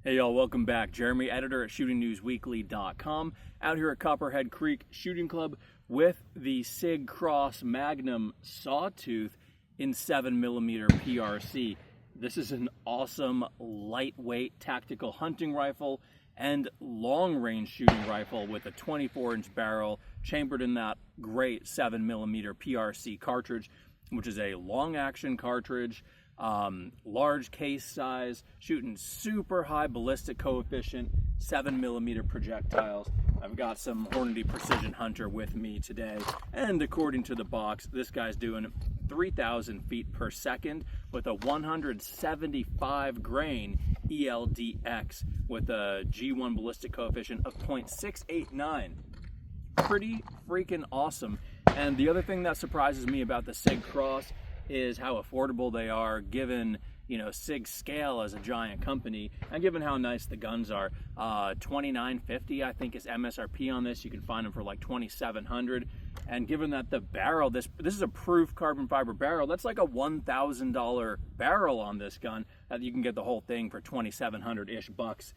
Hey y'all, welcome back. Jeremy, editor at shootingnewsweekly.com, out here at Copperhead Creek Shooting Club with the SIG Cross-Magnum Sawtooth in 7mm PRC. This is an awesome, lightweight tactical hunting rifle and long-range shooting rifle with a 24-inch barrel chambered in that great 7mm PRC cartridge, which is a long-action cartridge. Large case size, shooting super high ballistic coefficient, 7mm projectiles. I've got some Hornady Precision Hunter with me today, and according to the box, this guy's doing 3,000 feet per second with a 175 grain ELDX with a G1 ballistic coefficient of 0.689. Pretty freaking awesome. And the other thing that surprises me about the SIG Cross is how affordable they are, given, you know, SIG's scale as a giant company, and given how nice the guns are. $29.50 I think is MSRP on this. You can find them for like $2,700, and given that the barrel, this is a proof carbon fiber barrel, that's like a $1,000 barrel on this gun, that you can get the whole thing for $2,700-ish bucks.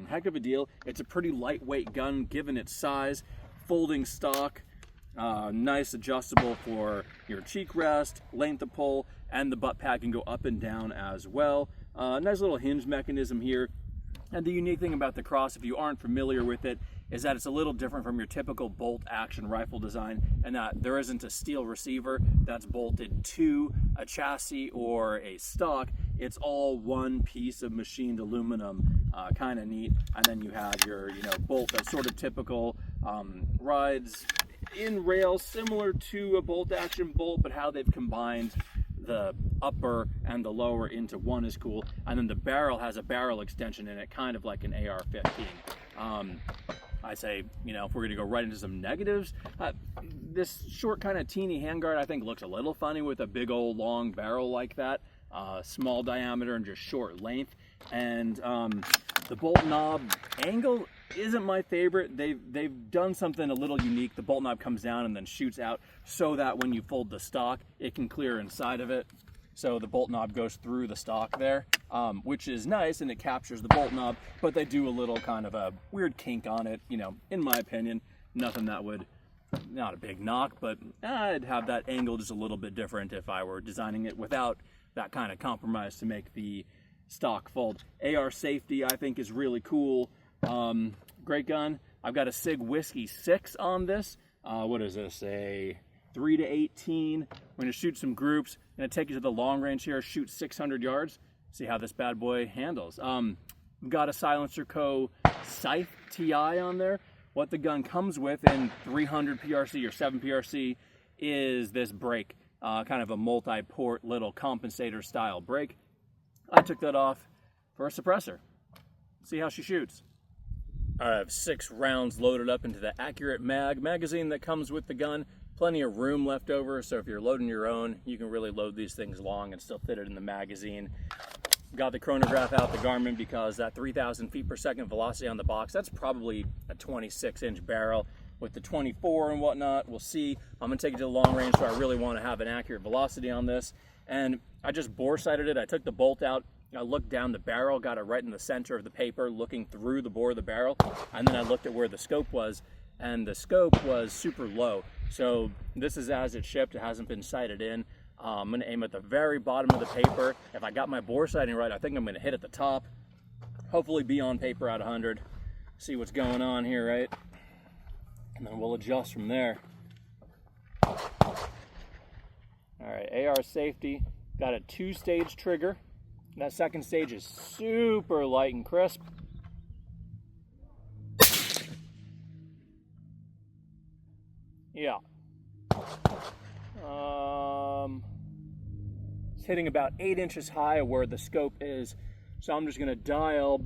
Heck of a deal. It's a pretty lightweight gun given its size, folding stock. Nice adjustable for your cheek rest, length of pull, and the butt pad can go up and down as well. Nice little hinge mechanism here. And the unique thing about the Cross, if you aren't familiar with it, is that it's a little different from your typical bolt action rifle design, and that there isn't a steel receiver that's bolted to a chassis or a stock. It's all one piece of machined aluminum, kind of neat. And then you have your, bolt that's sort of typical, rides in rails similar to a bolt action bolt, but how they've combined the upper and the lower into one is cool. And then the barrel has a barrel extension in it, kind of like an AR-15. I say, if we're gonna go right into some negatives, this short kind of teeny handguard I think looks a little funny with a big old long barrel like that. Small diameter and just short length. And the bolt knob angle isn't my favorite. They've done something a little unique. The bolt knob comes down and then shoots out so that when you fold the stock, it can clear inside of it. So the bolt knob goes through the stock there, which is nice, and it captures the bolt knob, but they do a little kind of a weird kink on it, in my opinion. Nothing that would, not a big knock, but I'd have that angle just a little bit different if I were designing it without that kind of compromise to make the stock fold. AR safety I think is really cool. Great gun. I've got a SIG Whiskey 6 on this. What is this, a 3 to 18? We're gonna shoot some groups. I'm gonna take you to the long range here, shoot 600 yards, see how this bad boy handles. We've got a Silencer Co. Scythe TI on there. What the gun comes with in 300 PRC or 7 PRC is this brake, kind of a multi-port little compensator style brake. I took that off for a suppressor. See how she shoots. I have 6 rounds loaded up into the Accurate magazine that comes with the gun. Plenty of room left over, so if you're loading your own, you can really load these things long and still fit it in the magazine. Got the chronograph out, the Garmin, because that 3,000 feet per second velocity on the box, that's probably a 26-inch barrel. With the 24 and whatnot, we'll see. I'm gonna take it to the long range, so I really wanna have an accurate velocity on this. And I just bore sighted it. I took the bolt out, I looked down the barrel, got it right in the center of the paper, looking through the bore of the barrel, and then I looked at where the scope was, and the scope was super low. So this is as it shipped, it hasn't been sighted in. I'm gonna aim at the very bottom of the paper. If I got my bore sighting right, I think I'm gonna hit at the top, hopefully be on paper at 100, see what's going on here, right? And then we'll adjust from there. All right, AR safety, got a 2-stage trigger. That second stage is super light and crisp. Yeah. It's hitting about 8 inches high where the scope is. So I'm just gonna dial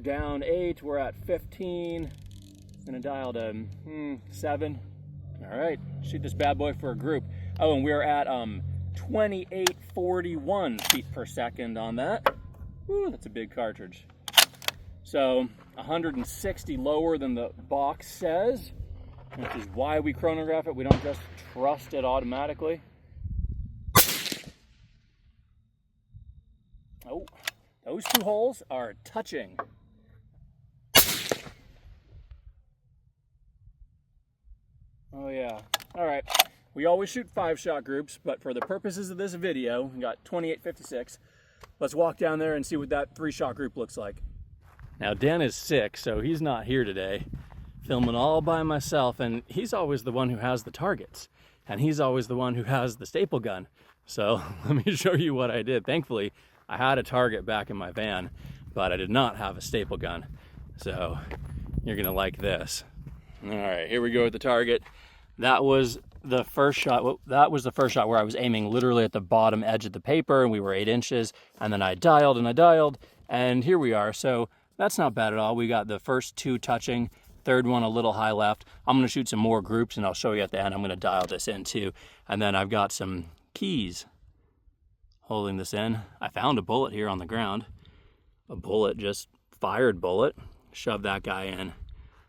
down 8, we're at 15. Gonna dial to 7. All right, shoot this bad boy for a group. Oh, and we're at 2841 feet per second on that. Woo, that's a big cartridge. So 160 lower than the box says, which is why we chronograph it. We don't just trust it automatically. Oh, those two holes are touching. All right, we always shoot 5-shot groups, but for the purposes of this video, we got 2856. Let's walk down there and see what that 3-shot group looks like. Now Dan is sick, so he's not here today, filming all by myself, and he's always the one who has the targets, and he's always the one who has the staple gun. So let me show you what I did. Thankfully, I had a target back in my van, but I did not have a staple gun. So you're gonna like this. All right, here we go with the target. That was the first shot. Well, that was the first shot where I was aiming literally at the bottom edge of the paper, and we were 8 inches, and then I dialed, and here we are. So that's not bad at all. We got the first 2 touching, third one a little high left. I'm gonna shoot some more groups, and I'll show you at the end. I'm gonna dial this in too. And then I've got some keys holding this in. I found a bullet here on the ground. A bullet, just fired bullet. Shove that guy in.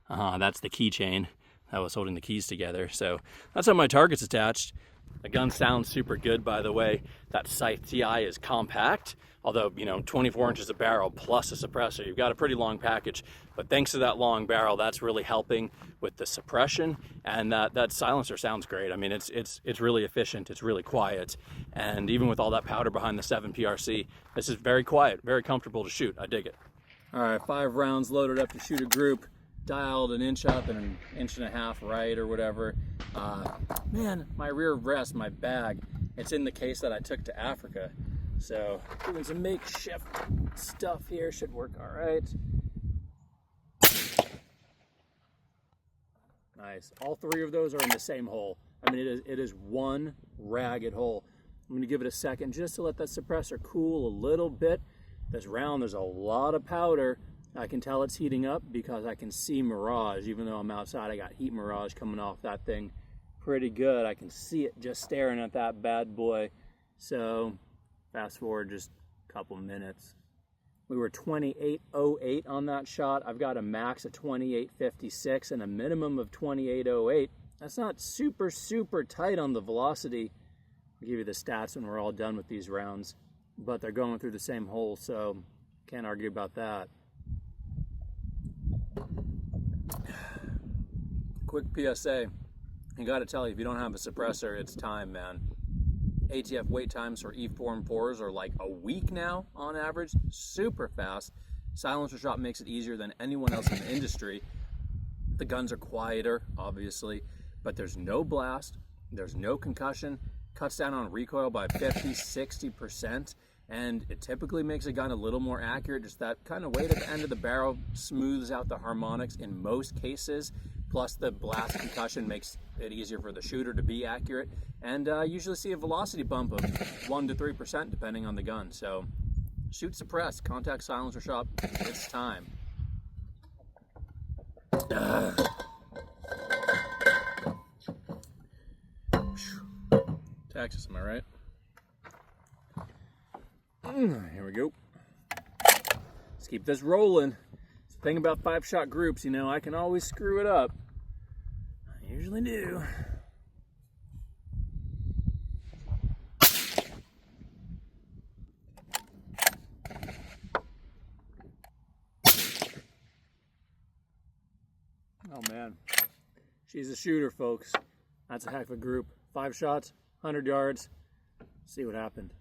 That's the keychain that was holding the keys together. So that's how my target's attached. The gun sounds super good, by the way. That Scythe TI is compact, although, you know, 24 inches of barrel plus a suppressor. You've got a pretty long package, but thanks to that long barrel, that's really helping with the suppression, and that silencer sounds great. I mean, it's really efficient, it's really quiet, and even with all that powder behind the 7 PRC, this is very quiet, very comfortable to shoot. I dig it. All right, 5 rounds loaded up to shoot a group. Dialed 1 inch up and 1.5 inches right or whatever. Man, my rear rest, my bag, it's in the case that I took to Africa. So doing some makeshift stuff here, should work all right. Nice, all 3 of those are in the same hole. I mean, it is one ragged hole. I'm gonna give it a second just to let that suppressor cool a little bit. This round, there's a lot of powder. I can tell it's heating up because I can see mirage. Even though I'm outside, I got heat mirage coming off that thing pretty good. I can see it just staring at that bad boy. So fast forward just a couple minutes. We were 28.08 on that shot. I've got a max of 28.56 and a minimum of 28.08. That's not super tight on the velocity. I'll give you the stats when we're all done with these rounds, but they're going through the same hole, so can't argue about that. Quick PSA, I gotta tell you, if you don't have a suppressor, it's time, man. ATF wait times for E4M4s are like a week now on average, super fast. Silencer shop makes it easier than anyone else in the industry. The guns are quieter, obviously, but there's no blast, there's no concussion, cuts down on recoil by 50–60%, and it typically makes a gun a little more accurate. Just that kind of weight at the end of the barrel smooths out the harmonics in most cases. Plus the blast concussion makes it easier for the shooter to be accurate. And I usually see a velocity bump of 1 to 3% depending on the gun. So shoot suppress, contact silencer shop, it's time. Texas, am I right? Here we go. Let's keep this rolling. The thing about 5-shot groups, you know, I can always screw it up. I usually do. Oh man, she's a shooter, folks. That's a heck of a group. 5 shots, 100 yards. See what happened.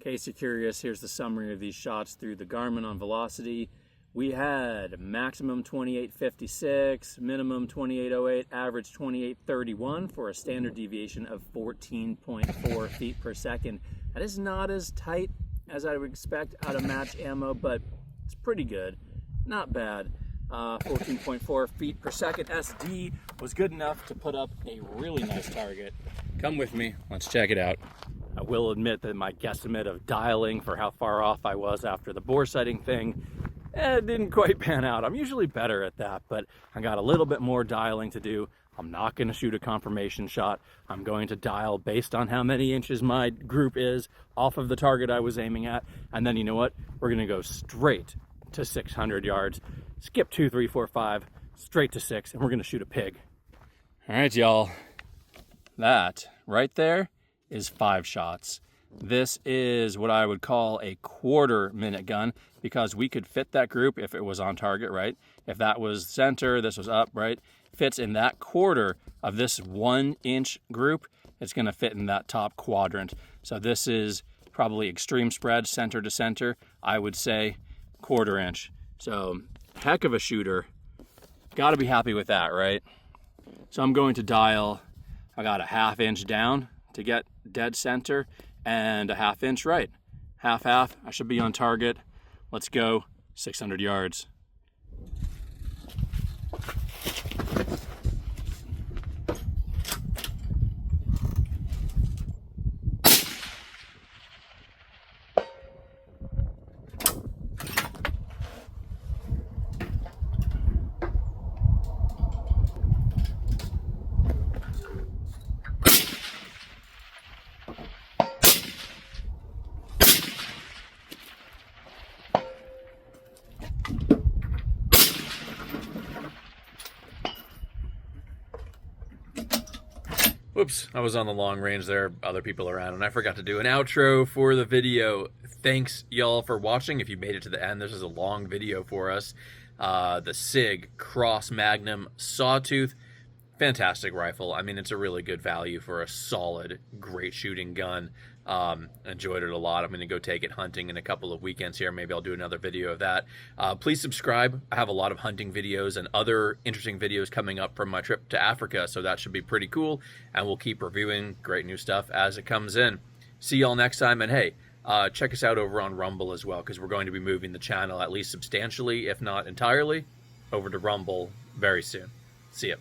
In case you're curious, here's the summary of these shots through the Garmin on velocity. We had maximum 28.56, minimum 28.08, average 28.31 for a standard deviation of 14.4 feet per second. That is not as tight as I would expect out of match ammo, but it's pretty good. Not bad. 14.4 feet per second SD was good enough to put up a really nice target. Come with me, let's check it out. I will admit that my guesstimate of dialing for how far off I was after the bore sighting thing, it didn't quite pan out. I'm usually better at that, but I got a little bit more dialing to do. I'm not going to shoot a confirmation shot. I'm going to dial based on how many inches my group is off of the target I was aiming at. And then you know what? We're going to go straight to 600 yards. Skip 2, 3, 4, 5, straight to 6, and we're going to shoot a pig. All right, y'all. That right there is 5 shots. This is what I would call a 1/4 minute gun because we could fit that group if it was on target, right? If that was center, this was up, right? fits in that quarter of this 1 inch group, it's going to fit in that top quadrant. So this is probably extreme spread, center to center. I would say 1/4 inch. So heck of a shooter. Got to be happy with that, right? So I'm going to dial, I got a 1/2 inch down to get dead center and a 1/2 inch right. Half. I should be on target. Let's go 600 yards. Whoops, I was on the long range there, other people around, and I forgot to do an outro for the video. Thanks, y'all, for watching. If you made it to the end, this is a long video for us. The SIG Cross-Magnum Sawtooth. Fantastic rifle. I mean, it's a really good value for a solid, great shooting gun. Enjoyed it a lot. I'm going to go take it hunting in a couple of weekends here. Maybe I'll do another video of that. Please subscribe. I have a lot of hunting videos and other interesting videos coming up from my trip to Africa, so that should be pretty cool. And we'll keep reviewing great new stuff as it comes in. See y'all next time. And hey, check us out over on Rumble as well, because we're going to be moving the channel at least substantially, if not entirely, over to Rumble very soon. See ya.